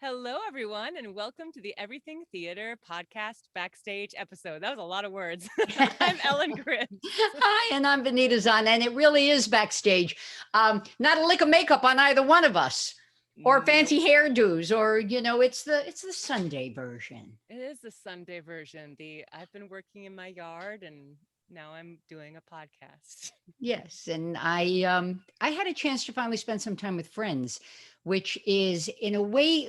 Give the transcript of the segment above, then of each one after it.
Hello, everyone, and welcome to the Everything Theater podcast backstage episode. That was a lot of words. I'm Ellen Gribbs. Hi, and I'm Benita Zahn, and it really is backstage. Not a lick of makeup on either one of us, or Nope, fancy hairdos, or it's the Sunday version. it is the Sunday version. The I've been working in my yard, and now I'm doing a podcast. Yes, and I had a chance to finally spend some time with friends, which is in a way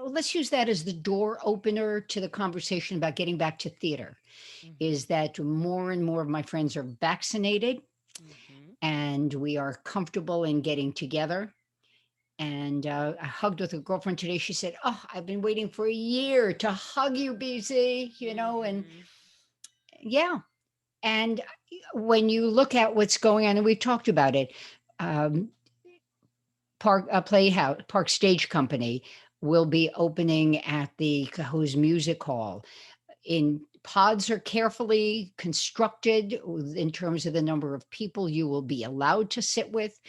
let's use that as the door opener to the conversation about getting back to theater. hmm Is that more and more of my friends are vaccinated, hmm and we are comfortable in getting together. And I hugged with a girlfriend today. She said, "Oh, I've been waiting for a year to hug you, BZ." And hmm yeah. And when you look at what's going on, and we've talked about it, um, Park Stage Company will be opening at the Cahoes Music Hall. In pods are carefully constructed in terms of the number of people you will be allowed to sit with.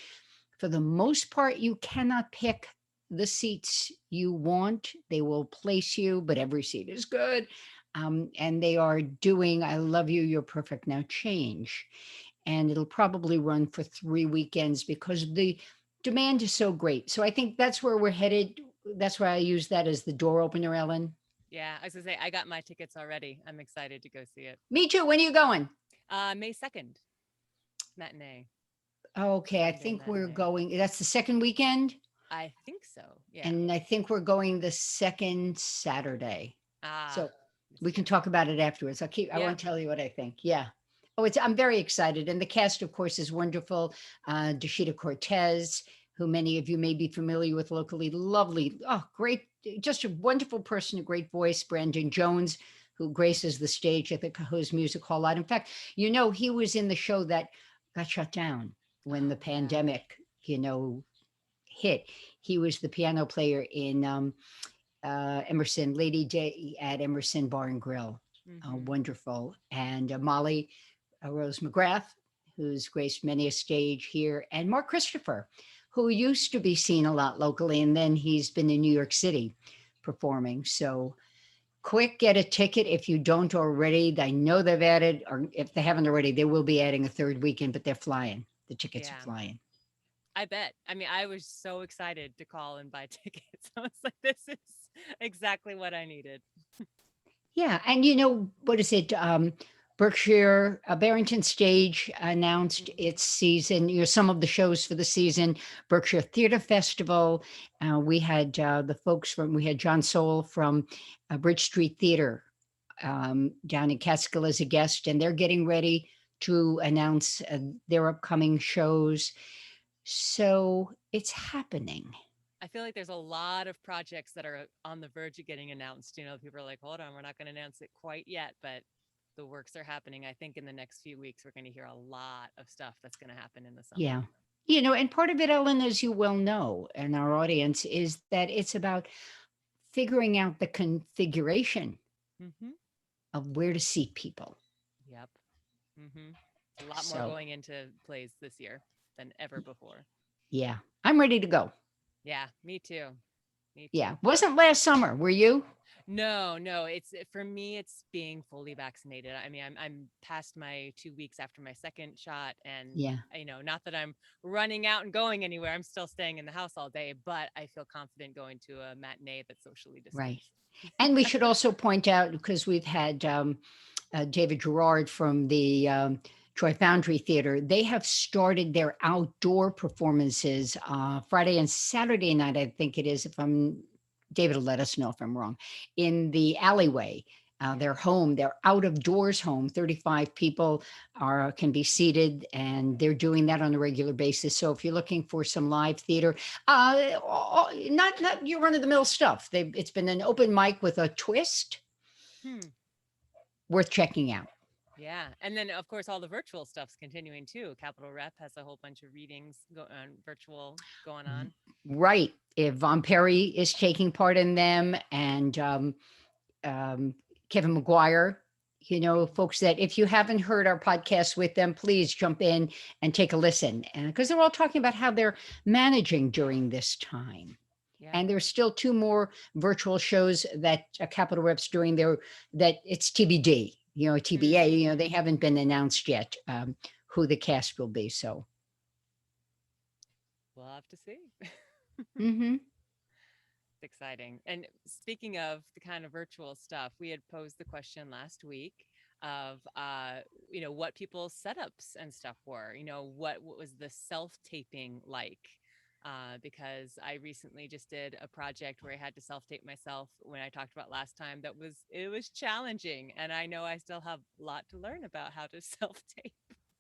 For the most part, you cannot pick the seats you want. They will place you, but every seat is good. And they are doing I Love You, You're Perfect Now change. And it'll probably run for 3 weekends because the demand is so great. So I think that's where we're headed. That's why I use that as the door opener, Ellen. Yeah, I was gonna say I got my tickets already. I'm excited to go see it. Me too. When are you going? May 2nd, matinee, Okay, I Sunday think we're matinee. going. That's the second weekend. I think so. Yeah. And I think we're going the second Saturday. Ah, So this we can year. talk about it afterwards. I Yeah. won't tell you what I think. Yeah. Oh, I'm very excited. And the cast, of course, is wonderful. Deshita Cortez, who many of you may be familiar with locally, lovely, oh, great, just a wonderful person, a great voice. Brandon Jones, who graces the stage at the Cahoes Music Hall lot. In fact, he was in the show that got shut down when Oh, the yeah. pandemic, hit. He was the piano player in Emerson, Lady Day at Emerson Bar and Grill. hmm Wonderful. And Molly Rose McGrath, who's graced many a stage here, and Mark Christopher, who used to be seen a lot locally, and then he's been in New York City performing. So quick, get a ticket if you don't already. I know they've added, or if they haven't already, they will be adding a third weekend, but they're flying. The tickets are Yeah. flying. I bet. I mean, I was so excited to call and buy tickets. I was like, this is exactly what I needed. Yeah, and what is it? Berkshire Barrington Stage announced hmm its season. Some of the shows for the season. Berkshire Theater Festival. We had John Soul from Bridge Street Theater down in Catskill as a guest, and they're getting ready to announce their upcoming shows. So it's happening. I feel like there's a lot of projects that are on the verge of getting announced. People are like, hold on, we're not going to announce it quite yet, but the works are happening. I think in the next few weeks, we're going to hear a lot of stuff that's going to happen in the summer. Yeah. And part of it, Ellen, as you well know, and our audience, is that it's about figuring out the configuration hmm of where to seat people. Yep. hmm A lot more So, going into plays this year than ever before. yeah, I'm ready to go. Yeah, me too. Me Yeah. too. Wasn't last summer, were you? No, no, it's for me, it's being fully vaccinated. I mean, I'm past my 2 weeks after my second shot, and Yeah, not that I'm running out and going anywhere. I'm still staying in the house all day, but I feel confident going to a matinee that's socially right. distanced. And we should also point out, because we've had David Gerard from the Troy Foundry Theater, they have started their outdoor performances Friday and Saturday night, I think it is, if I'm David will let us know if I'm wrong, in the alleyway. Their Yeah. home, their out of doors home, 35 people can be seated, and they're doing that on a regular basis. So if you're looking for some live theater, not your run of the mill stuff, it's been an open mic with a twist, Hmm. worth checking out. Yeah, and then of course all the virtual stuff's continuing too. Capital Rep has a whole bunch of readings virtual going on. Right. If Von Perry is taking part in them, and um, Kevin McGuire, hmm folks that if you haven't heard our podcast with them, please jump in and take a listen. And because they're all talking about how they're managing during this time. Yeah. And there's still two more virtual shows that Capital Rep's doing there that it's TBD, TBA, they Mhm. haven't been announced yet, who the cast will be. So, We'll have to see. hmm It's exciting. And speaking of the kind of virtual stuff, we had posed the question last week of what people's setups and stuff were. What was the self-taping like? Because I recently just did a project where I had to self-tape myself when I talked about last time. It was challenging, and I know I still have a lot to learn about how to self-tape.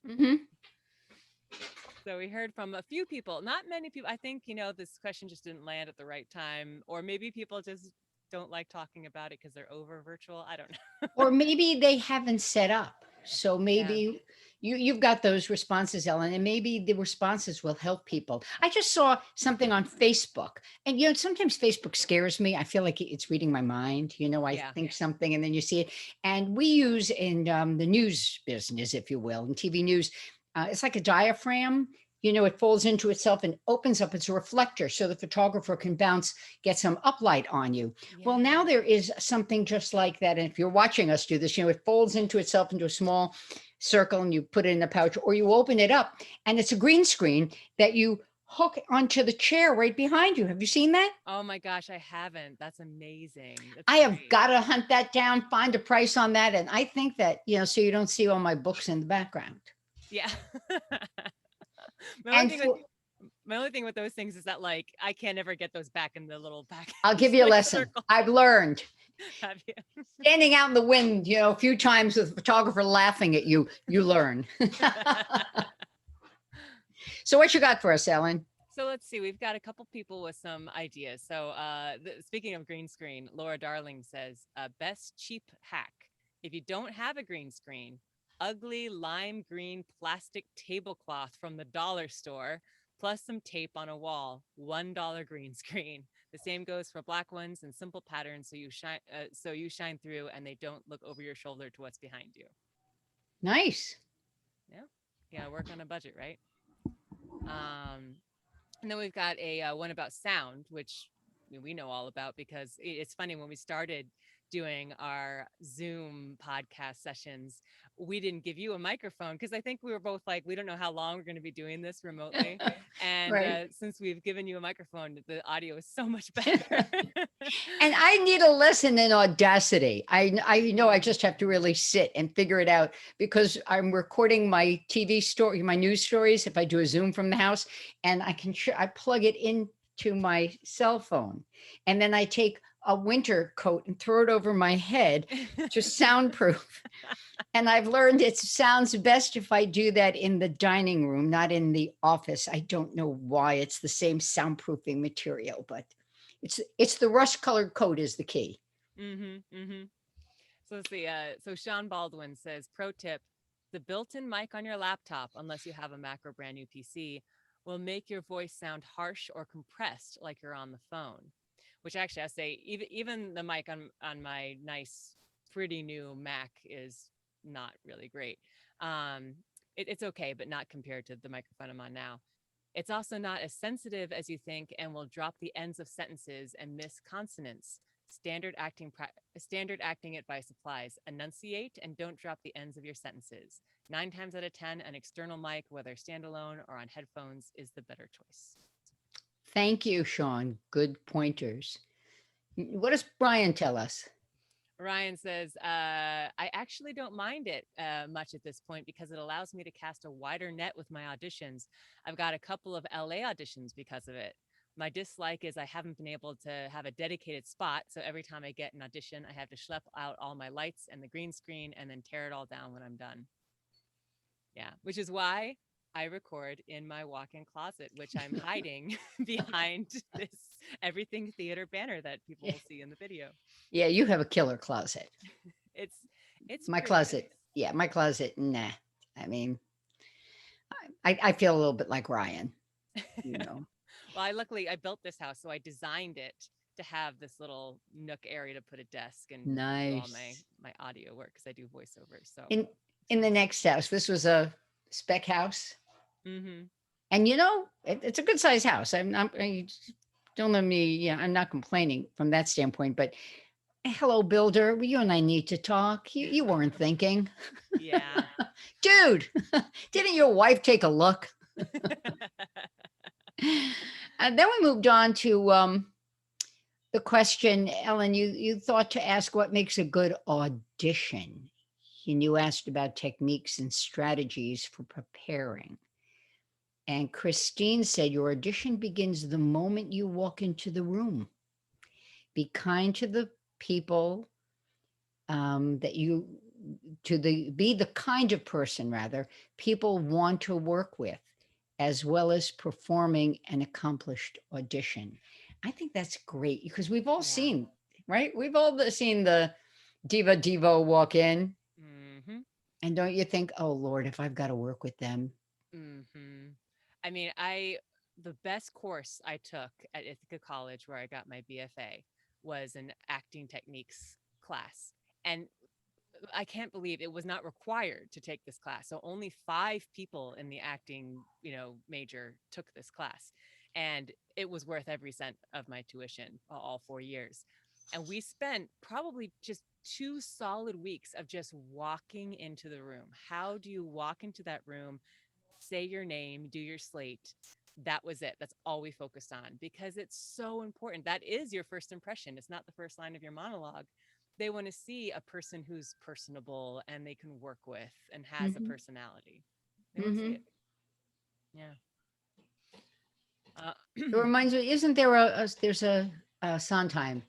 hmm So we heard from a few people, not many people. I think, this question just didn't land at the right time, or maybe people just don't like talking about it because they're over virtual. I don't know. or maybe they haven't set up. So Yeah. maybe you've got those responses, Ellen, and maybe the responses will help people. I just saw something on Facebook, and sometimes Facebook scares me. I feel like it's reading my mind. I Yeah. think something, and then you see it. And we use in the news business, if you will, in TV news, it's like a diaphragm. It folds into itself and opens up. It's a reflector, so the photographer can get some uplight on you. Well, Yeah. now there is something just like that. And if you're watching us do this, it folds into itself into a small circle and you put it in a pouch, or you open it up and it's a green screen that you hook onto the chair right behind you. Have you seen that? Oh my gosh, I haven't. That's amazing. That's I have great. got to hunt that down, find a price on that. And I think that, so you don't see all my books in the background. Yeah. my only And thing with for, my only thing with those things is that like I can't ever get those back in the little I'll package give you a like lesson. circle. I've learned. Have you? Standing out in the wind, a few times with the photographer laughing at you, you learn. So what you got for us, Ellen? So let's see. We've got a couple people with some ideas. So, speaking of green screen, Laura Darling says, best cheap hack. If you don't have a green screen, ugly lime green plastic tablecloth from the dollar store, plus some tape on a wall, $1 green screen. The same goes for black ones and simple patterns, so you shine through and they don't look over your shoulder to what's behind you. Nice. Yeah, yeah. Work on a budget, right? Um, And then we've got a one about sound, which we know all about because it's funny when we started doing our Zoom podcast sessions, we didn't give you a microphone because I think we were both like, we don't know how long we're going to be doing this remotely. And Right. since we've given you a microphone, the audio is so much better. And I need a lesson in audacity. I know I Mm. just have to really sit and figure it out because I'm recording my TV story, my news stories. If I do a Zoom from the house, and I plug it into my cell phone, and then I take a winter coat and throw it over my head to soundproof. And I've learned it sounds best if I do that in the dining room, not in the office. I don't know why. It's the same soundproofing material, but it's the rust colored coat is the key. Mm-hmm. Mm-hmm. So let's see. So Sean Baldwin says, pro tip, the built-in mic on your laptop, unless you have a Mac or brand new PC, will make your voice sound harsh or compressed like you're on the phone. Which actually I say, even the mic on my nice, pretty new Mac is not really great. Um, it's okay, but not compared to the microphone I'm on now. It's also not as sensitive as you think and will drop the ends of sentences and miss consonants. Standard acting advice applies. Enunciate and don't drop the ends of your sentences. 9 times out of 10, an external mic, whether standalone or on headphones, is the better choice. Thank you, Sean. Good pointers. What does Brian tell us? Ryan says, I actually don't mind it much at this point because it allows me to cast a wider net with my auditions. I've got a couple of LA auditions because of it. My dislike is I haven't been able to have a dedicated spot. So every time I get an audition, I have to schlep out all my lights and the green screen and then tear it all down when I'm done. Yeah, which is why I record in my walk-in closet, which I'm hiding behind this everything theater banner that people will see in the video. Yeah, you have a killer closet. It's it's My pretty closet, nice. yeah, my closet, nah. I mean, I feel a little bit like Ryan, you know. Well, I built this house, so I designed it to have this little nook area to put a desk and do all my Nice. my audio work because I do voiceovers. So In it's in the nice. next house, this was a spec house. Mm-hmm. And it's a good size house. I'm not, don't let me, yeah, I'm not complaining from that standpoint, but hello, builder. You and I need to talk. You weren't thinking. Yeah. Dude, didn't your wife take a look? And then we moved on to the question, Ellen, you thought to ask what makes a good audition. And you asked about techniques and strategies for preparing. And Christine said, your audition begins the moment you walk into the room. Be kind to the people that you, be the kind of person, rather, people want to work with, as well as performing an accomplished audition. I think that's great because we've all Yeah. seen, right? We've all seen the diva devo walk in. Hmm. And don't you think, oh Lord, if I've got to work with them. Hmm. I mean, the best course I took at Ithaca College, where I got my BFA, was an acting techniques class. And I can't believe it was not required to take this class. So only 5 people in the acting, major took this class. And it was worth every cent of my tuition all 4 years. And we spent probably just 2 solid weeks of just walking into the room. How do you walk into that room, say your name, do your slate? That was it. That's all we focused on because it's so important. That is your first impression. It's not the first line of your monologue. They want to see a person who's personable and they can work with and has a Hmm. personality. They want to see it. Hmm. Yeah. Uh, It reminds me, isn't there there's a Sondheim?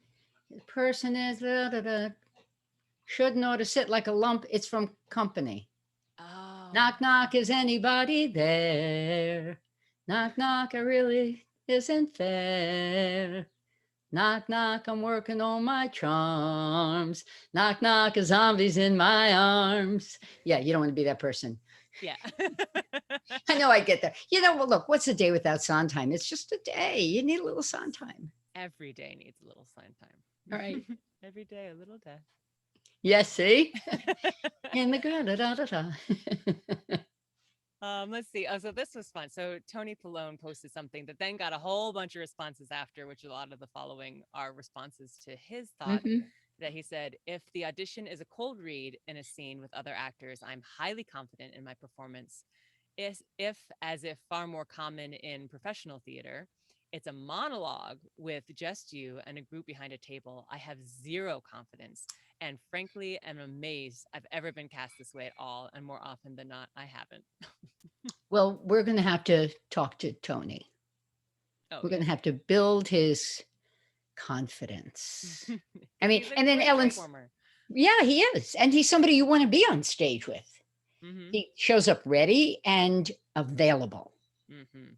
The person is shouldn't ought to sit like a lump. It's from Company. oh, Knock, knock, is anybody there? Knock, knock, I really isn't fair. Knock, knock, I'm working on my charms. Knock, knock, a zombie's in my arms. Yeah, you don't want to be that person. yeah. I know I get there. Well, look, what's a day without Sondheim? It's just a day. You need a little Sondheim. Every day needs a little sign All right. time. Every day, a little death. Yes, see? In the ground, da, da, da, da. Let's see. Oh, so this was fun. So Tony Pallone posted something that then got a whole bunch of responses after, which a lot of the following are responses to his thought Hmm. that he said, if the audition is a cold read in a scene with other actors, I'm highly confident in my performance. If as if far more common in professional theater, it's a monologue with just you and a group behind a table, I have zero confidence. And frankly, am amazed I've ever been cast this way at all. And more often than not, I haven't. Well, we're going to have to talk to Tony. Oh, We're going yeah. to have to build his confidence. I Because mean, he's a and then great Ellen's, performer. yeah, he is. And he's somebody you want to be on stage with. Hmm. He shows up ready and available. Hmm.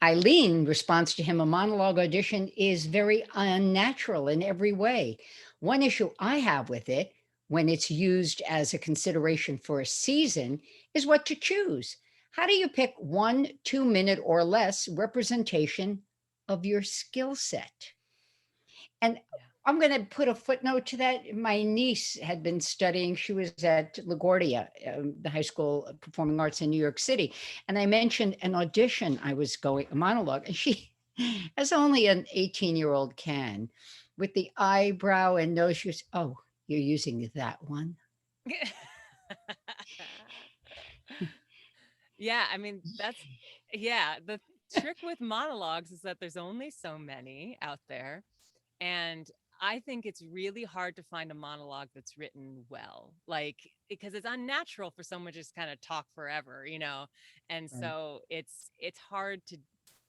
Eileen responds to him, a monologue audition is very unnatural in every way. One issue I have with it, when it's used as a consideration for a season, is what to choose. How do you pick 1 2 minute or less representation of your skill set? And Yeah. I'm going to put a footnote to that. My niece had been studying, she was at LaGuardia, the High School of Performing Arts in New York City. And I mentioned an audition I was going, a monologue, and she, as only an 18-year-old can, with the eyebrow and nose, she was, oh, you're using that one. Yeah, I mean, yeah, the trick with monologues is that there's only so many out there. And I think it's really hard to find a monologue that's written well, like, because it's unnatural for someone to just kind of talk forever. And Right. so it's hard to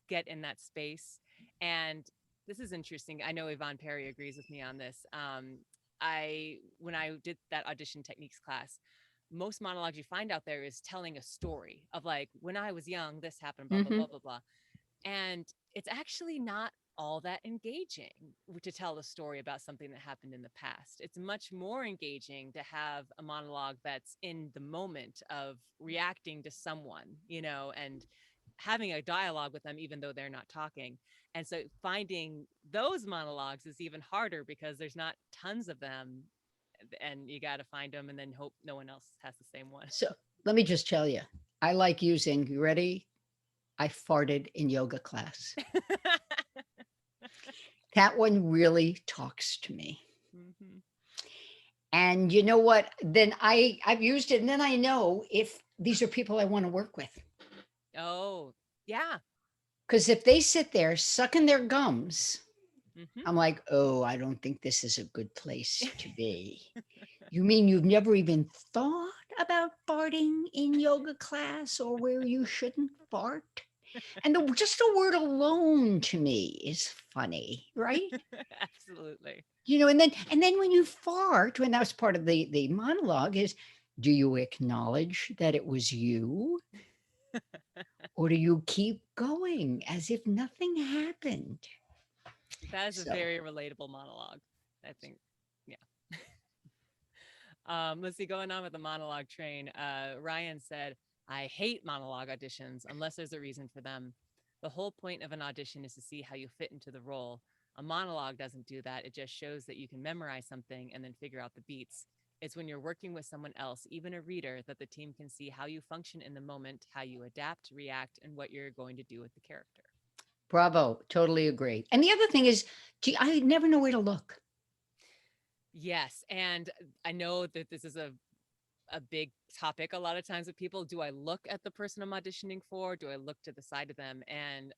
get in that space. And this is interesting. I know Yvonne Perry agrees with me on this. I when I did that audition techniques class, most monologues you find out there is telling a story of like when I was young, this happened, blah blah Mm-hmm. blah blah blah. And it's actually not all that engaging to tell a story about something that happened in the past. It's much more engaging to have a monologue that's in the moment of reacting to someone, and having a dialogue with them, even though they're not talking. And so finding those monologues is even harder because there's not tons of them and you got to find them and then hope no one else has the same one. So let me just tell you, I like using, you ready? I farted in yoga class. That one really talks to me. Hmm. And you know what? Then I've used it, and then I know if these are people I want to work with. Oh, yeah. Because if they sit there sucking their gums, Hmm. I'm like, oh, I don't think this is a good place to be. You mean you've never even thought about farting in yoga class or where you shouldn't fart? And just the word alone to me is funny, right? Absolutely. And then when you fart, when that was part of the monologue, is do you acknowledge that it was you, or do you keep going as if nothing happened? That is a So very relatable monologue, I think. Yeah. Let's see, going on with the monologue train. Ryan said, I hate monologue auditions unless there's a reason for them. The whole point of an audition is to see how you fit into the role. A monologue doesn't do that. It just shows that you can memorize something and then figure out the beats. It's when you're working with someone else, even a reader, that the team can see how you function in the moment, how you adapt, react, and what you're going to do with the character. bravo, totally agree. And the other thing is, gee, I never know where to look. Yes. And I know that this is a big topic a lot of times with people. Do I look at the person I'm auditioning for? Do I look to the side of them? And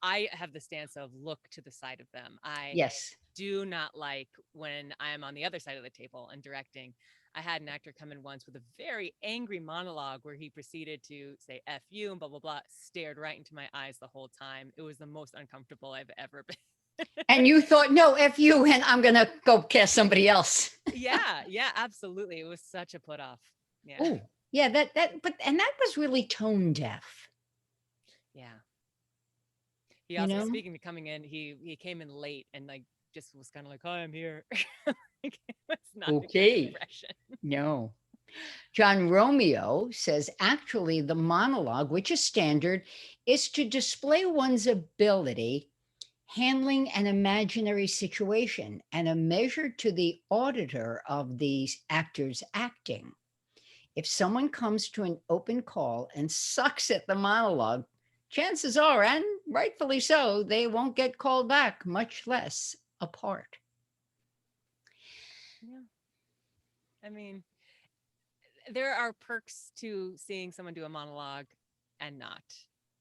I have the stance of look to the side of them. I Yes. do not like when I'm on the other side of the table and directing. I had an actor come in once with a very angry monologue where he proceeded to say F you and blah, blah, blah, stared right into my eyes the whole time. It was the most uncomfortable I've ever been. And you thought, no, F you, and I'm going to go cast somebody else. Yeah, yeah, absolutely. It was such a put off. Yeah, Oh, yeah, and that was really tone deaf, yeah. He you also, know? speaking of coming in, he came in late and like just was kind of like, "Hi, I'm here." Like, it was not a good Okay. impression. No. John Romeo says actually, the monologue, which is standard, is to display one's ability handling an imaginary situation and a measure to the auditor of the actor's acting. If someone comes to an open call and sucks at the monologue, chances are, and rightfully so, they won't get called back, much less a part. Yeah, I mean, there are perks to seeing someone do a monologue and not.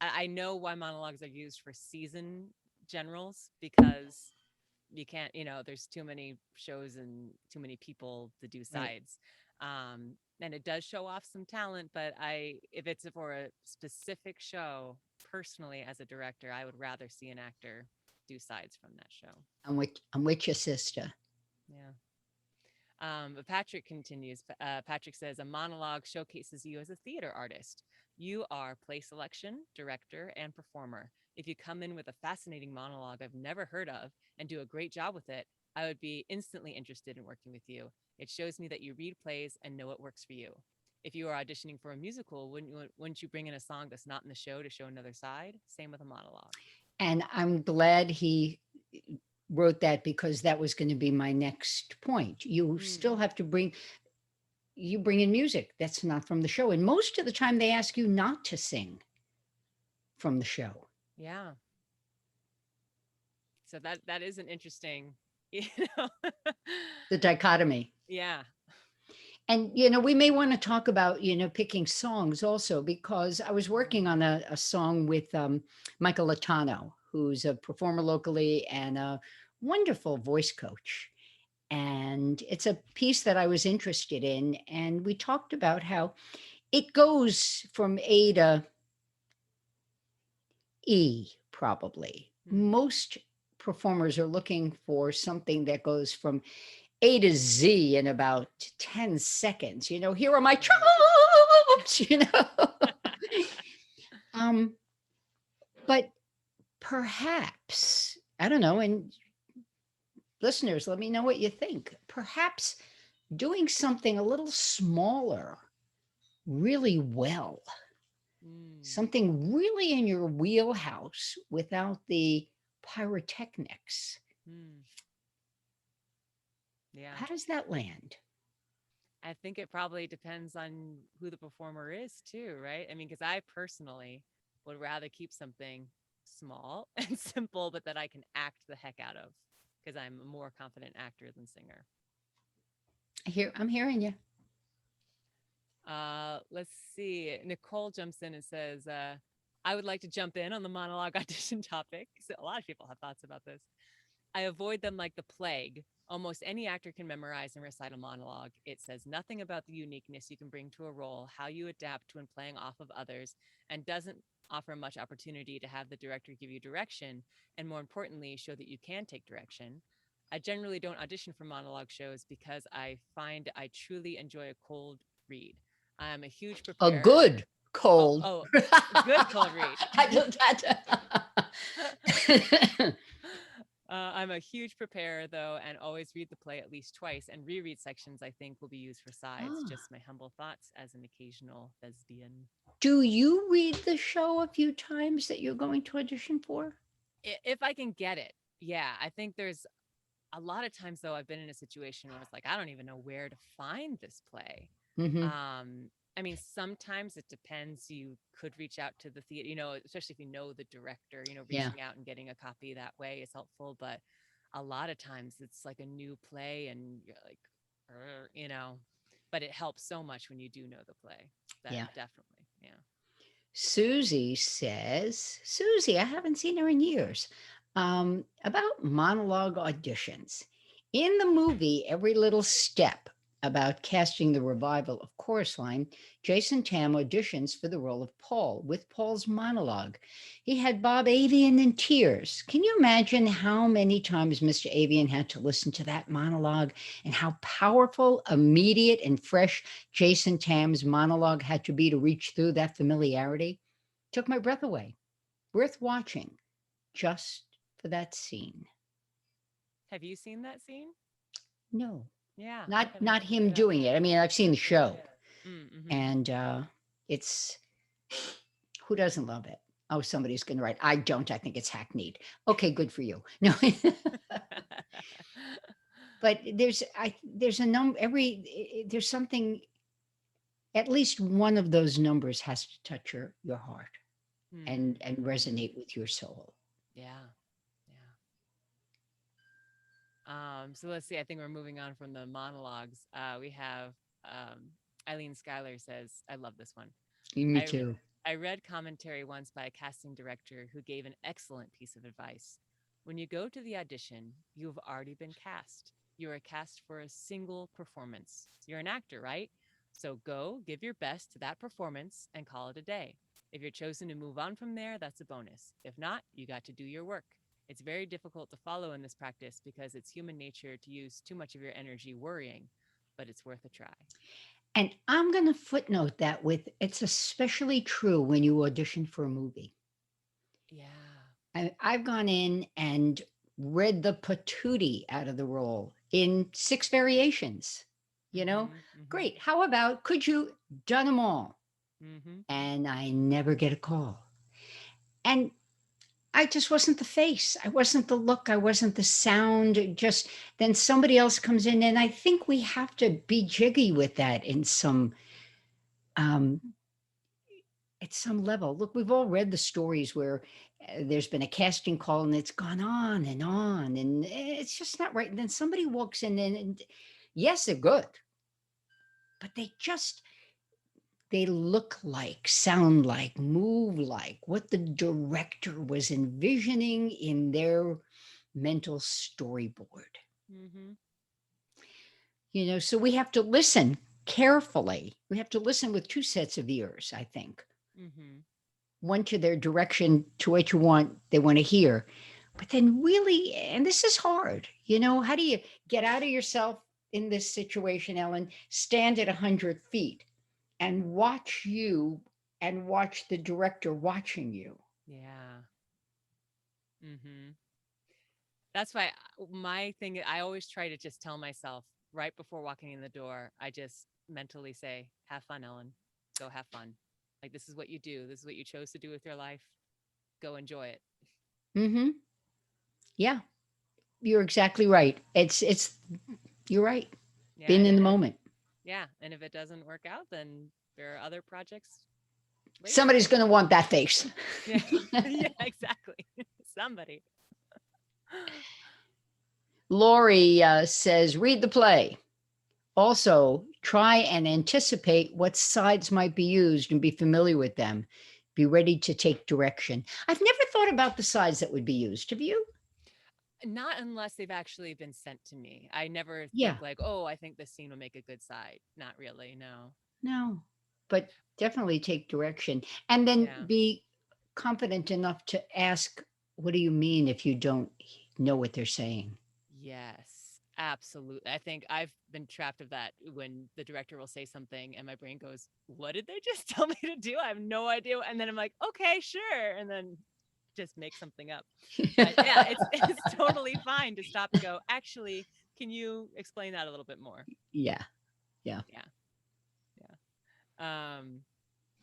I know why monologues are used for season generals because you can't, there's too many shows and too many people to do Right. sides. And it does show off some talent, but if it's for a specific show, personally as a director, I would rather see an actor do sides from that show. I'm with your sister. Yeah. But Patrick continues. Patrick says a monologue showcases you as a theater artist. You are play selection, director, and performer. If you come in with a fascinating monologue I've never heard of and do a great job with it, I would be instantly interested in working with you. It shows me that you read plays and know what works for you. If you are auditioning for a musical, wouldn't you bring in a song that's not in the show to show another side? Same with a monologue. And I'm glad he wrote that because that was going to be my next point. You still Mm, have to bring in music that's not from the show. And most of the time they ask you not to sing from the show. yeah. So that is an interesting, you know. The dichotomy. Yeah. And we may want to talk about picking songs also, because I was working on a song with Michael Latano, who's a performer locally and a wonderful voice coach. And it's a piece that I was interested in, and we talked about how it goes from A to E, probably. Mm. Most performers are looking for something that goes from A to Z in about 10 seconds. Here are my Right. trumps. um, but perhaps, I don't know, and listeners, let me know what you think. Perhaps doing something a little smaller really well, Mm, something really in your wheelhouse without the pyrotechnics. mm. Yeah. How does that land? I think it probably depends on who the performer is too, right? I mean, because I personally would rather keep something small and simple, but that I can act the heck out of. because I'm a more confident actor than singer. I'm hearing you. Let's see. Nicole jumps in and says, I would like to jump in on the monologue audition topic. So a lot of people have thoughts about this. I avoid them like the plague. Almost any actor can memorize and recite a monologue. It says nothing about the uniqueness you can bring to a role, how you adapt to when playing off of others, and doesn't offer much opportunity to have the director give you direction, and more importantly, show that you can take direction. I generally don't audition for monologue shows because I find I truly enjoy a cold read. I'm a huge A preparer. good Oh, cold. oh, good cold read. I don't that. I'm a huge preparer, though, and always read the play at least twice, and reread sections I think will be used for sides. Ah. Just my humble thoughts as an occasional thespian. Do you read the show a few times that you're going to audition for? If I can get it. Yeah, I think there's a lot of times, though, I've been in a situation where it's like, I don't even know where to find this play. Mm-hmm. I mean, sometimes it depends. You could reach out to the theater, especially if you know the director, Yeah. reaching out and getting a copy that way is helpful. But a lot of times it's like a new play and you're like, but it helps so much when you do know the play. That Yeah. definitely, yeah. Susie says, Susie, I haven't seen her in years. About monologue auditions. In the movie Every Little Step, about casting the revival of Chorus Line, Jason Tam auditions for the role of Paul with Paul's monologue. He had Bob Avian in tears. Can you imagine how many times Mr. Avian had to listen to that monologue and how powerful, immediate, and fresh Jason Tam's monologue had to be to reach through that familiarity? Took my breath away. Worth watching just for that scene. Have you seen that scene? No, Yeah, I'm gonna not look him it up. doing it. I mean, I've seen the show, Mm-hmm. and it's who doesn't love it? Oh, somebody's going to write. I don't. I think it's hackneyed. Okay, good for you. No, but there's a number there's something, at least one of those numbers has to touch your heart and Mm-hmm. resonate with your soul. Yeah, yeah. So let's see. I think we're moving on from the monologues. We have Eileen Schuyler says, I love this one. Me I too. I read commentary once by a casting director who gave an excellent piece of advice. When you go to the audition, you have already been cast. You are cast for a single performance. You're an actor, right? So go give your best to that performance and call it a day. If you're chosen to move on from there, that's a bonus. If not, you got to do your work. It's very difficult to follow in this practice because it's human nature to use too much of your energy worrying, but it's worth a try. And I'm going to footnote that with it's especially true when you audition for a movie. Yeah. I've gone in and read the patootie out of the role in six variations. You know, Mhm. Mhm. great. How about could you done them all? Mhm. And I never get a call. And I just wasn't the face. I wasn't the look. I wasn't the sound. Just then somebody else comes in, and I think we have to be jiggy with that in some um, at some level. Look, we've all read the stories where there's been a casting call and it's gone on, and it's just not right. And then somebody walks in and yes, they're good, but they look like, sound like, move like what the director was envisioning in their mental storyboard. Mhm. So we have to listen carefully. We have to listen with two sets of ears, I think. Mhm. One to their direction, to what you want, they want to hear. But then really, and this is hard, how do you get out of yourself in this situation, Ellen? Stand at 100 feet and watch you and watch the director watching you. Yeah. Mhm. That's why my thing, I always try to just tell myself right before walking in the door, I just mentally say, "Have fun, Ellen. Go have fun. Like this is what you do. This is what you chose to do with your life. Go enjoy it." Mm-hmm. Yeah, you're exactly right. You're right. Yeah, Being and in the if moment. it doesn't work out, then there are other projects waiting. Somebody's going to want that face. Yeah. Yeah, exactly. Somebody. Lori says, read the play. Also, try and anticipate what sides might be used and be familiar with them. Be ready to take direction. I've never thought about the sides that would be used. Have you? Not unless they've actually been sent to me. I never Yeah, think like, oh, I think this scene will make a good side. Not really. No. no, but definitely take direction and then Yeah. be confident enough to ask, what do you mean if you don't know what they're saying? Yes, absolutely. I think I've been trapped of that when the director will say something and my brain goes, "What did they just tell me to do? I have no idea." And then I'm like, "Okay, sure." And then just make something up. But yeah, it's it's totally fine to stop and go, "Actually, can you explain that a little bit more?" Yeah, yeah. Yeah. Yeah.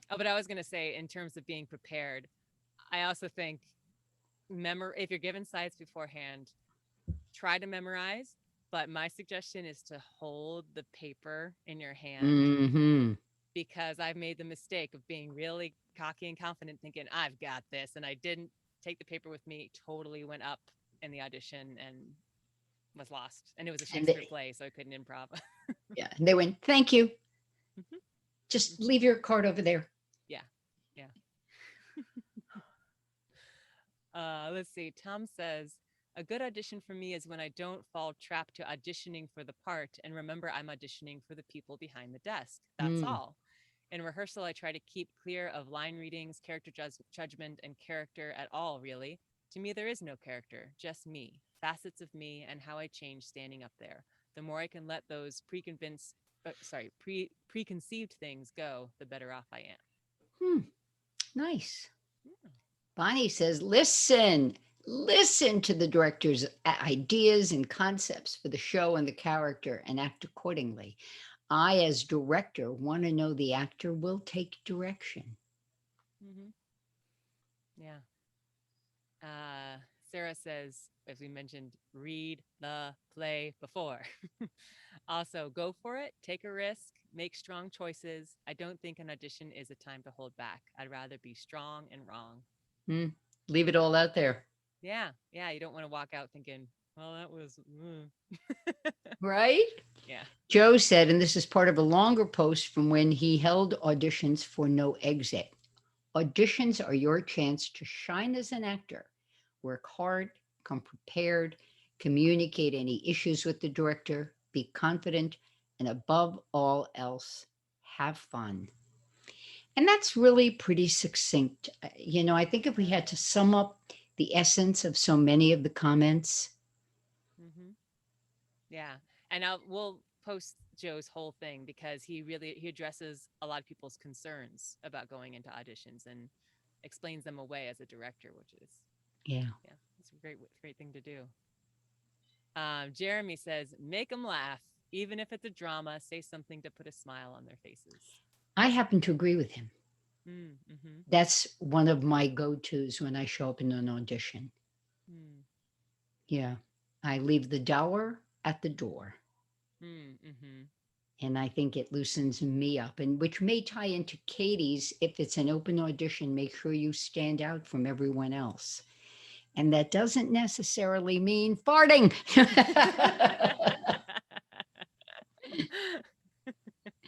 Oh, but I was going to say in terms of being prepared, I also think if you're given sites beforehand, try to memorize, but my suggestion is to hold the paper in your hand Hmm. because I've made the mistake of being really cocky and confident, thinking, I've got this. And I didn't take the paper with me, totally went up in the audition and was lost. And it was a And Shakespeare play, so I couldn't improv. yeah, they went, thank you. Mhm, Just mhm. leave your card over there. Yeah. Yeah. Let's see. Tom says, a good audition for me is when I don't fall trap to auditioning for the part and remember I'm auditioning for the people behind the desk. That's Mm. all. In rehearsal, I try to keep clear of line readings, character judgment, and character at all, really. To me, there is no character, just me, facets of me, and how I change standing up there. The more I can let those preconceived things go, the better off I am. Hmm. Nice. Yeah. Bonnie says, listen to the director's ideas and concepts for the show and the character and act accordingly. I, as director, want to know the actor will take direction. Hmm. Yeah. Sarah says, as we mentioned, read the play before. Also, go for it, take a risk, make strong choices. I don't think an audition is a time to hold back. I'd rather be strong and wrong. Hmm. Leave it all out there. Yeah, yeah, you don't want to walk out thinking, well, that was, Right? yeah. Joe said, and this is part of a longer post from when he held auditions for No Exit. Auditions are your chance to shine as an actor. Work hard, come prepared, communicate any issues with the director, be confident, and above all else, have fun. And that's really pretty succinct. I think if we had to sum up the essence of so many of the comments, Hmm. Yeah. And we'll post Joe's whole thing because he addresses a lot of people's concerns about going into auditions and explains them away as a director, which is, yeah. yeah, it's a great thing to do. Jeremy says, make them laugh. Even if it's a drama, say something to put a smile on their faces. I happen to agree with him. Mm-hmm. That's one of my go-tos when I show up in an audition. Mm, Yeah. I leave the dower at the door. mm-hmm. And I think it loosens me up, and which may tie into Katie's. If it's an open audition, make sure you stand out from everyone else. And that doesn't necessarily mean farting.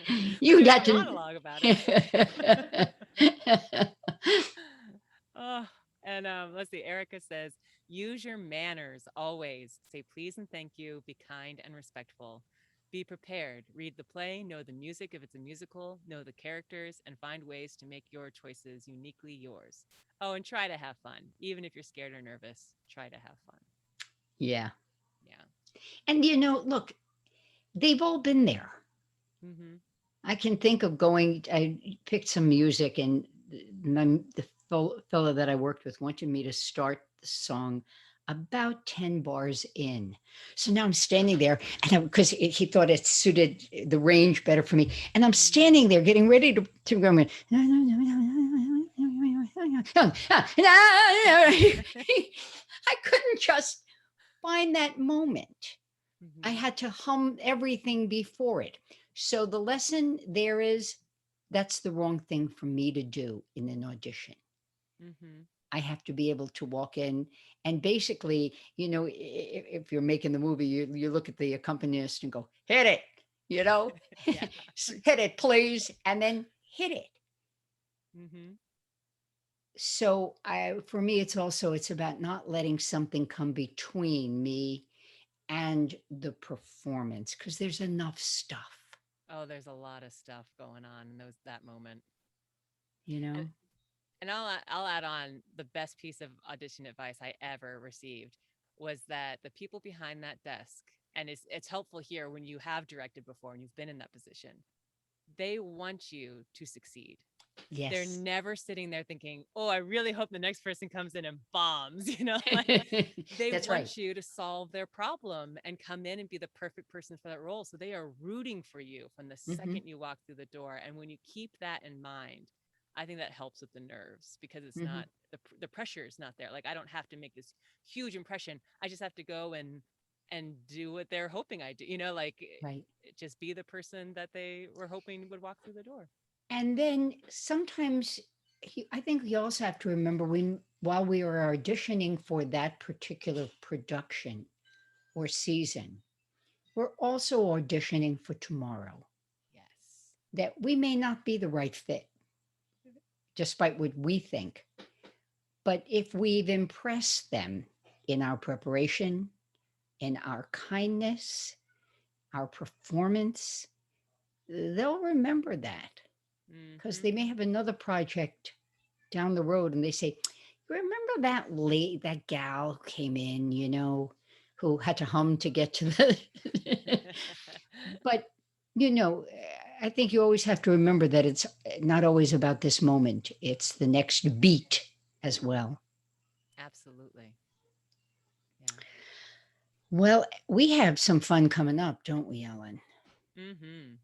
We're You doing got a to. monologue about it. Oh, and let's see. Erica says, use your manners always. Say please and thank you. Be kind and respectful. Be prepared. Read the play. Know the music if it's a musical. Know the characters and find ways to make your choices uniquely yours. Oh, and try to have fun. Even if you're scared or nervous, try to have fun. Yeah. Yeah. And look, they've all been there. Mm-hmm. I can think of I picked some music, and the fellow that I worked with wanted me to start the song about 10 bars in. So now I'm standing there, and because he thought it suited the range better for me. And I'm standing there getting ready to go. I couldn't just find that moment. I Mm-hmm. had to hum everything before it. So the lesson there is, that's the wrong thing for me to do in an audition. Mm-hmm. I have to be able to walk in and basically, if you're making the movie, you look at the accompanist and go, hit it, you know, Yeah. hit it, please, and then hit it. Mm-hmm. So for me, it's about not letting something come between me and the performance because there's enough stuff, Oh, there's a lot of stuff going on in that moment. you And, know? and I'll add on the best piece of audition advice I ever received was that the people behind that desk, and it's helpful here when you have directed before and you've been in that position, they want you to succeed. They're Yes. never sitting there thinking, "Oh, I really hope the next person comes in and bombs," like they That's right. want you to solve their problem and come in and be the perfect person for that role. So they are rooting for you from the Hmm. second you walk through the door. And when you keep that in mind, I think that helps with the nerves because it's Hmm. not the pressure is not there. Like I don't have to make this huge impression. I just have to go and do what they're hoping I do. Right. Just be the person that they were hoping would walk through the door. And then sometimes I think we also have to remember while we are auditioning for that particular production or season, we're also auditioning for tomorrow, Yes. that we may not be the right fit, despite what we think. But if we've impressed them in our preparation, in our kindness, our performance, they'll remember that because Mm-hmm. they may have another project down the road and they say, "You remember that gal who came in, who had to hum to get to the." But, I think you always have to remember that it's not always about this moment, it's the next beat as well. Absolutely. Yeah. Well, we have some fun coming up, don't we, Ellen? Mm-hmm.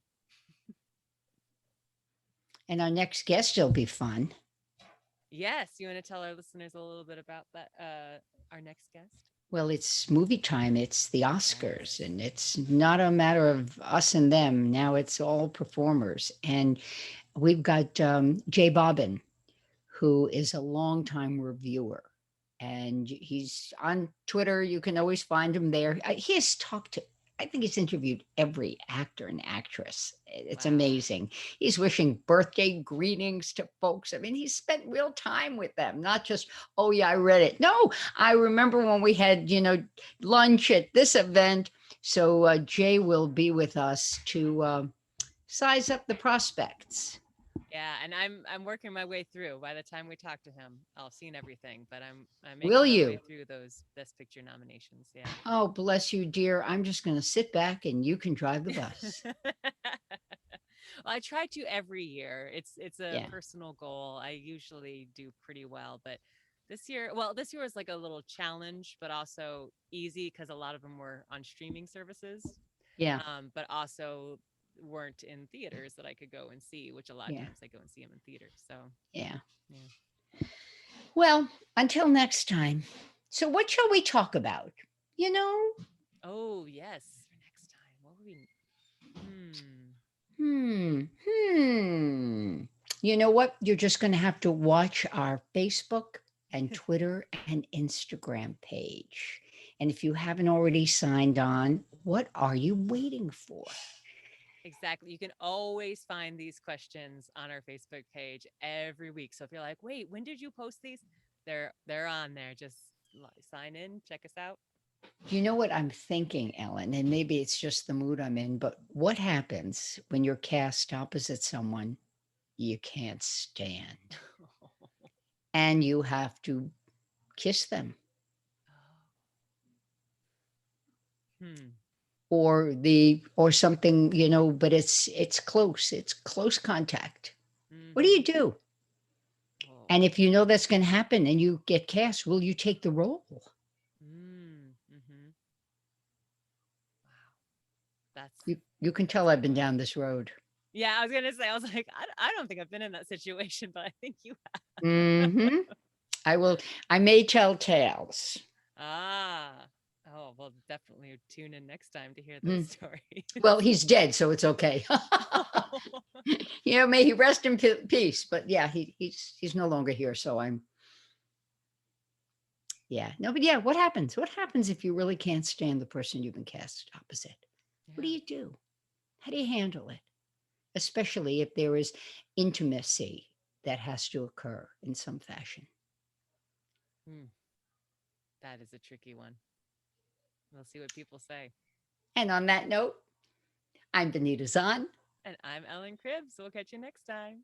And our next guest will be fun. Yes. You want to tell our listeners a little bit about that? Our next guest? Well, it's movie time. It's the Oscars, Yes. and it's not a matter of us and them. Now it's all performers. And we've got Jay Bobin, who is a longtime reviewer. And he's on Twitter. You can always find him there. He has talked to, I think he's interviewed every actor and actress. It's Wow. amazing. He's wishing birthday greetings to folks. I mean, he's spent real time with them, not just, oh, yeah, I read it. No, I remember when we had, lunch at this event. So Jay will be with us to size up the prospects. Yeah, and I'm working my way through. By the time we talk to him, I'll have seen everything. But I'm Will making my way you? through those Best Picture nominations. Yeah. Oh, bless you, dear. I'm just going to sit back and you can drive the bus. Well, I try to every year. It's a Yeah. personal goal. I usually do pretty well, but this year was like a little challenge, but also easy because a lot of them were on streaming services, Yeah. but also weren't in theaters that I could go and see, which a lot of Yeah. times I go and see them in theaters. So Yeah. yeah. Well, until next time. So, what shall we talk about? You know, Oh yes, for next time. What would we? Hmm. hmm, hmm. You know what? You're just going to have to watch our Facebook and Twitter and Instagram page. And if you haven't already signed on, what are you waiting for? Exactly. You can always find these questions on our Facebook page every week. So if you're like, "Wait, when did you post these?" They're on there. Just sign in, check us out. You know what I'm thinking, Ellen, and maybe it's just the mood I'm in, but what happens when you're cast opposite someone you can't stand and you have to kiss them Hmm. or something, but it's close contact. What do you Mm-hmm. do? Oh. And if you know that's going to happen and you get cast, will you take the role? Mm-hmm. Wow. That's You can that's tell a I've good been one. down this road. Yeah, I was gonna say. I was like, I don't think I've been in that situation, but I think you Hmm. I will. I may tell tales. Ah. Oh, well, definitely tune in next time to hear those Mm. stories. Well, he's dead, so it's okay. May he rest in peace. But yeah, he's no longer here. So I'm Yeah. No, but yeah, what happens? What happens if you really can't stand the person you've been cast opposite? What do Yeah. you do? How do you handle it? Especially if there is intimacy that has to occur in some fashion. Hmm, that is a tricky one. We'll see what people say. And on that note, I'm Benita Zahn. And I'm Ellen Cribbs. We'll catch you next time.